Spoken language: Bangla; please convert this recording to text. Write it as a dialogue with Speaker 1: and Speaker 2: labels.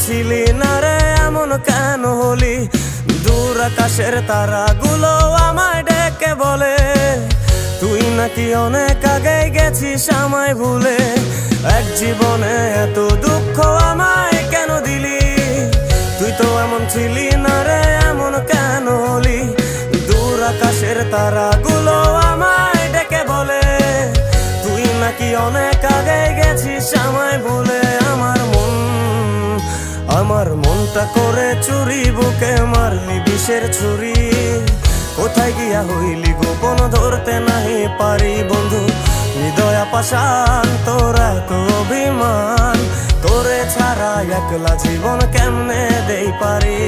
Speaker 1: ছিলি না রে এমন কেন হলি? দূর আকাশের তারাগুলো আমায় ডেকে বলে তুই নাকি অনেক আগে গেছিস আমায় ভুলে। এক জীবনে এত দুঃখ আমায় কেন দিলি? তুই তো এমন ছিলি না রে এমন কেন হলি? দূর আকাশের তারাগুলো আমায় ডেকে বলে তুই নাকি অনেক আগে গেছিস আমায় ভুলে। আমার মনটা করে চুরি, বুকে মারলি বিষের ছুরি। কোথায় গিয়া হইলি গোপন ধরতে নাহি পারি বন্ধু। হৃদয় পাষাণ তোর এত অভিমান, তোরে ছাড়া একলা জীবন কেমনে দেই পারি।